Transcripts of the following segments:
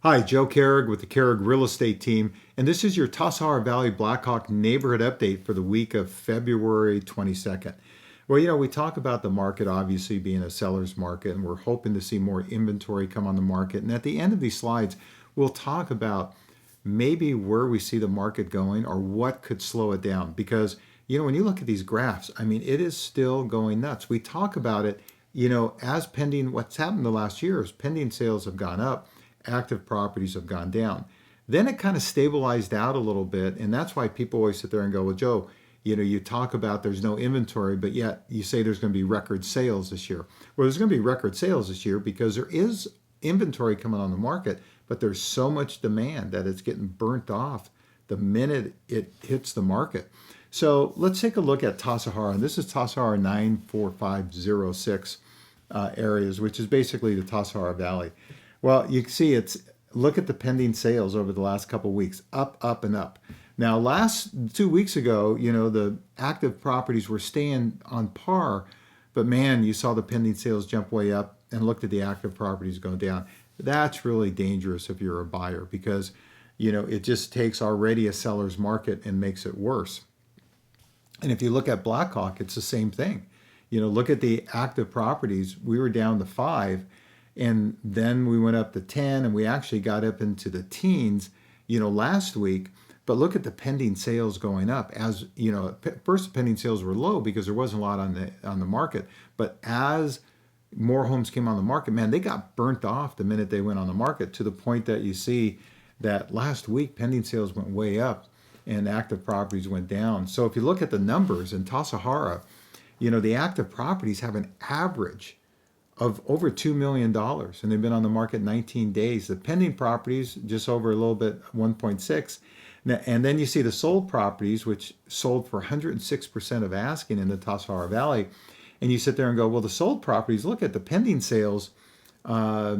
Hi, Joe Kehrig with the Kehrig Real Estate Team, and this is your Tassajara Valley Blackhawk neighborhood update for the week of February 22nd. Well, we talk about the market obviously being a seller's market, and we're hoping to see more inventory come on the market. And at the end of these slides, we'll talk about maybe where we see the market going or what could slow it down. Because, when you look at these graphs, it is still going nuts. We talk about it, as pending, what's happened the last year is pending sales have gone up, active properties have gone down. Then it kind of stabilized out a little bit, and that's why people always sit there and go, well, Joe, you talk about there's no inventory, but yet you say there's going to be record sales this year. Well, there's going to be record sales this year because there is inventory coming on the market, but there's so much demand that it's getting burnt off the minute it hits the market. So let's take a look at Tassajara, and this is Tassajara 94506 areas, which is basically the Tassajara Valley. Well, you can see look at the pending sales over the last couple of weeks, up, up, and up. Now, last 2 weeks ago, the active properties were staying on par, but man, you saw the pending sales jump way up and looked at the active properties go down. That's really dangerous if you're a buyer because, it just takes already a seller's market and makes it worse. And if you look at Blackhawk, it's the same thing. Look at the active properties. We were down to 5. And then we went up to 10, and we actually got up into the teens, last week. But look at the pending sales going up. As first the pending sales were low because there wasn't a lot on the market. But as more homes came on the market, man, they got burnt off the minute they went on the market, to the point that you see that last week pending sales went way up and active properties went down. So if you look at the numbers in Tassajara, the active properties have an average of over $2 million, and they've been on the market 19 days. The pending properties, just over a little bit, 1.6. And then you see the sold properties, which sold for 106% of asking in the Tassajara Valley. And you sit there and go, well, the sold properties, look at the pending sales, are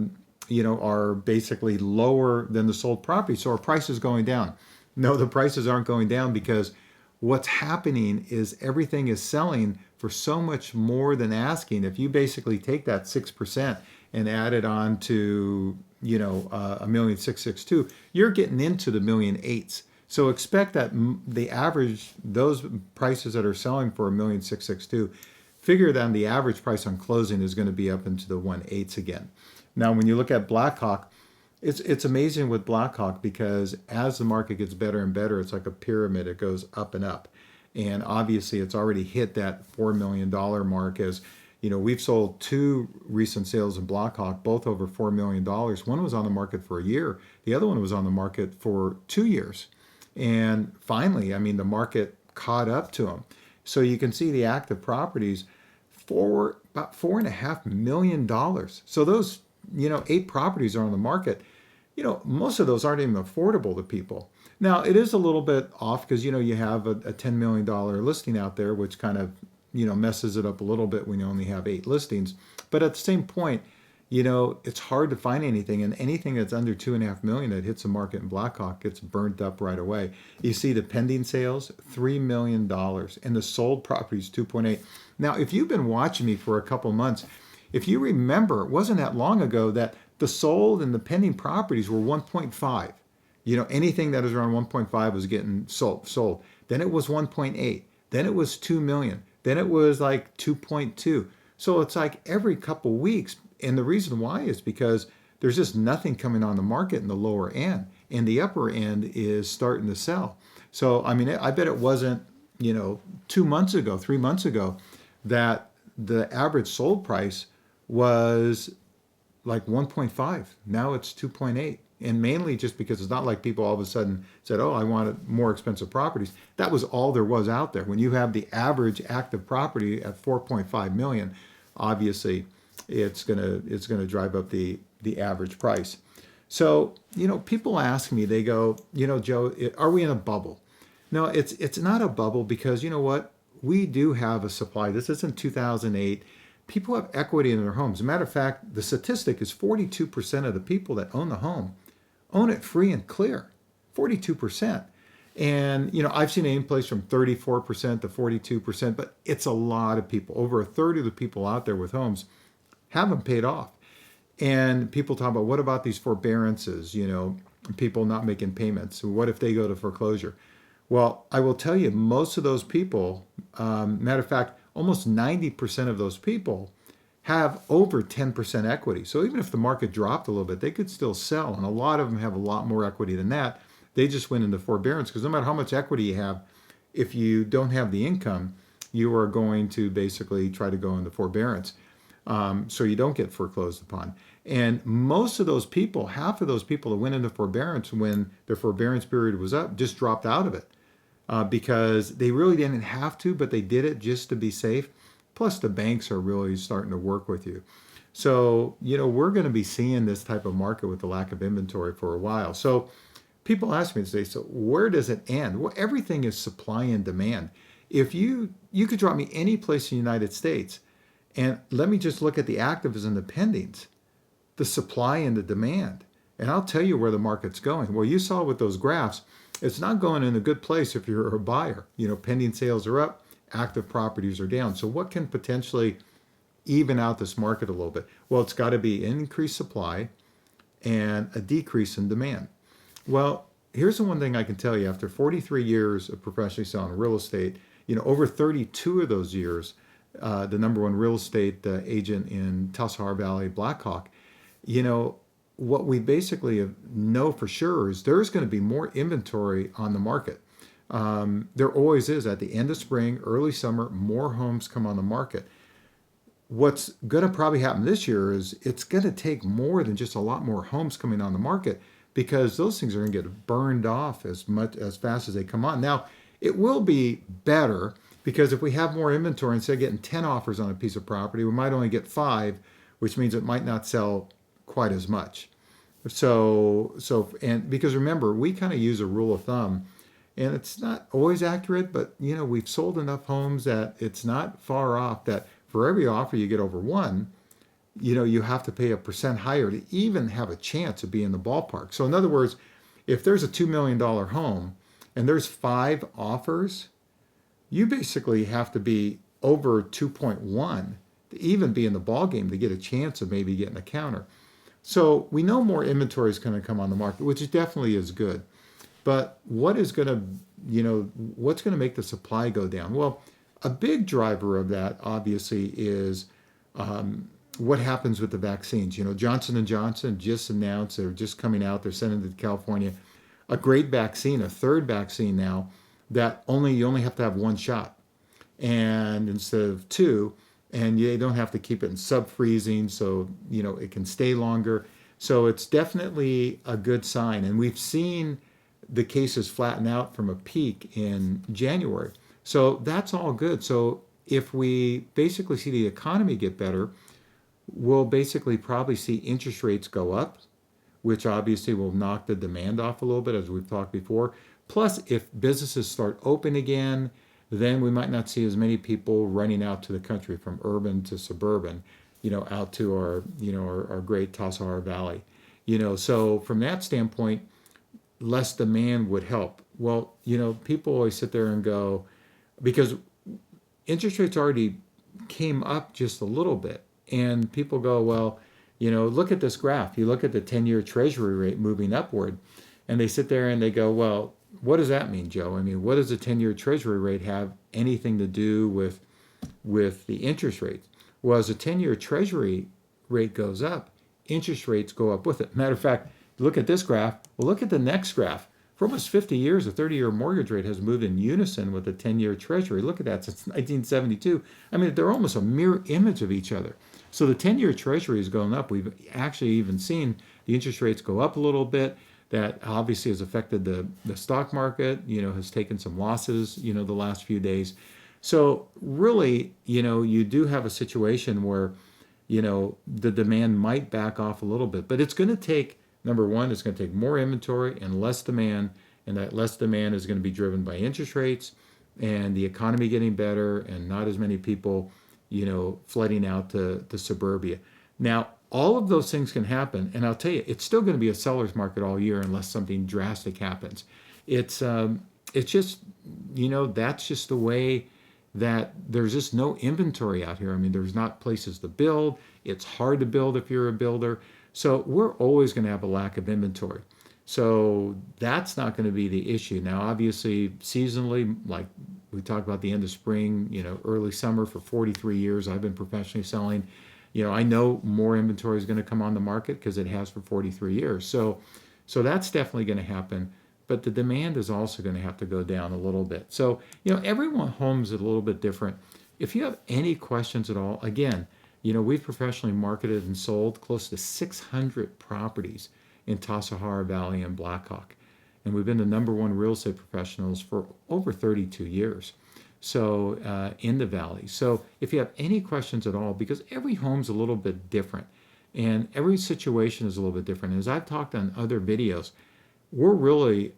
basically lower than the sold properties. So our price is going down. No, the prices aren't going down because what's happening is everything is selling for so much more than asking. If you basically take that 6% and add it on to, $1,662,000, you're getting into the $1,008,000. So expect that the average, those prices that are selling for $1,662,000, figure that the average price on closing is going to be up into the 1/8 again. Now, when you look at Blackhawk, it's amazing with Blackhawk because as the market gets better and better, it's like a pyramid. It goes up and up. And obviously, it's already hit that $4 million mark. As we've sold 2 recent sales in Blackhawk, both over $4 million. One was on the market for a year. The other one was on the market for 2 years. And finally, the market caught up to them. So you can see the active properties for about $4.5 million. So those, 8 properties are on the market. Most of those aren't even affordable to people. Now, it is a little bit off because, you have a $10 million listing out there, which kind of, messes it up a little bit when you only have 8 listings. But at the same point, it's hard to find anything, and anything that's under $2.5 million that hits the market in Blackhawk gets burnt up right away. You see the pending sales, $3 million, and the sold properties, 2.8. Now, if you've been watching me for a couple months, if you remember, it wasn't that long ago that the sold and the pending properties were 1.5. Anything that is around 1.5 was getting sold. Then it was 1.8. Then it was 2 million. Then it was like 2.2. So it's like every couple weeks. And the reason why is because there's just nothing coming on the market in the lower end. And the upper end is starting to sell. So, I bet it wasn't, 2 months ago, 3 months ago, that the average sold price was like 1.5. Now it's 2.8. And mainly just because it's not like people all of a sudden said, oh, I wanted more expensive properties. That was all there was out there. When you have the average active property at 4.5 million, obviously it's gonna drive up the average price. So, people ask me, they go, Joe, are we in a bubble? No, it's not a bubble because you know what? We do have a supply. This isn't 2008. People have equity in their homes. As a matter of fact, the statistic is 42% of the people that own the home own it free and clear. 42%. And, I've seen any place from 34% to 42%, but it's a lot of people. Over a third of the people out there with homes haven't paid off. And people talk about, what about these forbearances, people not making payments? What if they go to foreclosure? Well, I will tell you, most of those people, matter of fact, almost 90% of those people have over 10% equity. So even if the market dropped a little bit, they could still sell. And a lot of them have a lot more equity than that. They just went into forbearance because no matter how much equity you have, if you don't have the income, you are going to basically try to go into forbearance, so you don't get foreclosed upon. And most of those people, half of those people that went into forbearance when their forbearance period was up, just dropped out of it, because they really didn't have to, but they did it just to be safe. Plus, the banks are really starting to work with you. So, we're going to be seeing this type of market with the lack of inventory for a while. So people ask me today, so where does it end? Well, everything is supply and demand. If you could drop me any place in the United States, and let me just look at the actives and the pendings, the supply and the demand, and I'll tell you where the market's going. Well, you saw with those graphs, it's not going in a good place if you're a buyer. Pending sales are up, active properties are down. So what can potentially even out this market a little bit? Well, it's got to be increased supply and a decrease in demand. Well, here's the one thing I can tell you. After 43 years of professionally selling real estate, over 32 of those years, the number one real estate agent in Tassajara Valley, Blackhawk, what we basically know for sure is there's going to be more inventory on the market. There always is. At the end of spring, early summer, more homes come on the market. What's going to probably happen this year is it's going to take more than just a lot more homes coming on the market, because those things are going to get burned off as fast as they come on. Now, it will be better, because if we have more inventory, instead of getting 10 offers on a piece of property, we might only get 5, which means it might not sell quite as much. And because remember, we kind of use a rule of thumb, and it's not always accurate, but we've sold enough homes that it's not far off that for every offer you get over 1, you have to pay a percent higher to even have a chance of being in the ballpark. So in other words, if there's a $2 million home and there's 5 offers, you basically have to be over 2.1 to even be in the ball game to get a chance of maybe getting a counter. So we know more inventory is going to come on the market, which definitely is good. But what's going to make the supply go down? Well, a big driver of that obviously is what happens with the vaccines. Johnson & Johnson just announced they're just coming out. They're sending it to California. A great vaccine, a third vaccine now, that you only have to have 1 shot, and instead of 2, and you don't have to keep it in sub-freezing, so it can stay longer. So it's definitely a good sign, and we've seen the cases flatten out from a peak in January. So that's all good. So if we basically see the economy get better, we'll basically probably see interest rates go up, which obviously will knock the demand off a little bit, as we've talked before. Plus, if businesses start open again, then we might not see as many people running out to the country from urban to suburban, out to our great Tassajara Valley. So from that standpoint, less demand would help. Well, people always sit there and go, because interest rates already came up just a little bit, and people go, well, look at this graph. You look at the 10-year treasury rate moving upward, and they sit there and they go, well, what does that mean, Joe? I mean, what does the 10-year treasury rate have anything to do with the interest rates? Well, as the 10-year treasury rate goes up, interest rates go up with it. Matter of fact, look at this graph. Well, look at the next graph. For almost 50 years, the 30-year mortgage rate has moved in unison with the 10-year treasury. Look at that, since 1972. I mean, they're almost a mirror image of each other. So the 10-year treasury is going up. We've actually even seen the interest rates go up a little bit. That obviously has affected the stock market, has taken some losses, the last few days. So really, you do have a situation where, the demand might back off a little bit. But it's going to take, number one, it's going to take more inventory and less demand. And that less demand is going to be driven by interest rates and the economy getting better and not as many people, flooding out to suburbia. Now, all of those things can happen, and I'll tell you, it's still going to be a seller's market all year unless something drastic happens. It's just, that's just the way that there's just no inventory out here. I mean, there's not places to build. It's hard to build if you're a builder. So we're always going to have a lack of inventory. So that's not going to be the issue. Now, obviously, seasonally, like we talked about the end of spring, early summer for 43 years, I've been professionally selling. I know more inventory is going to come on the market because it has for 43 years. So that's definitely going to happen. But the demand is also going to have to go down a little bit. So, everyone home's a little bit different. If you have any questions at all, again, we've professionally marketed and sold close to 600 properties in Tassajara Valley and Blackhawk. And we've been the number one real estate professionals for over 32 years. So in the valley. So if you have any questions at all, because every home's a little bit different and every situation is a little bit different. As I've talked on other videos, we're really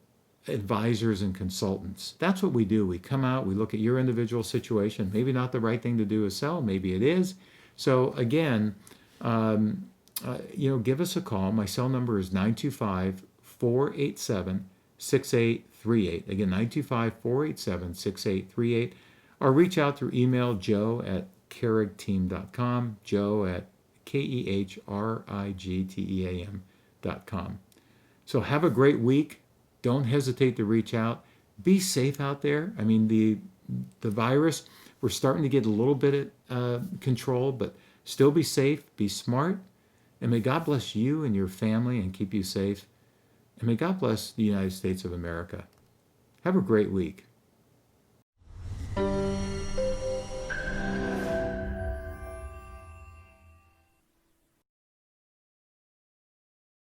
advisors and consultants. That's what we do. We come out, we look at your individual situation. Maybe not the right thing to do is sell, maybe it is. So again, give us a call. My cell number is 925-487-6838. Again, 925-487-6838. Or reach out through email, joe@kehrigteam.com, joe@KEHRIGTEAM.com. So have a great week. Don't hesitate to reach out. Be safe out there. I mean, the virus, we're starting to get a little bit of control, but still be safe, be smart, and may God bless you and your family and keep you safe. And may God bless the United States of America. Have a great week.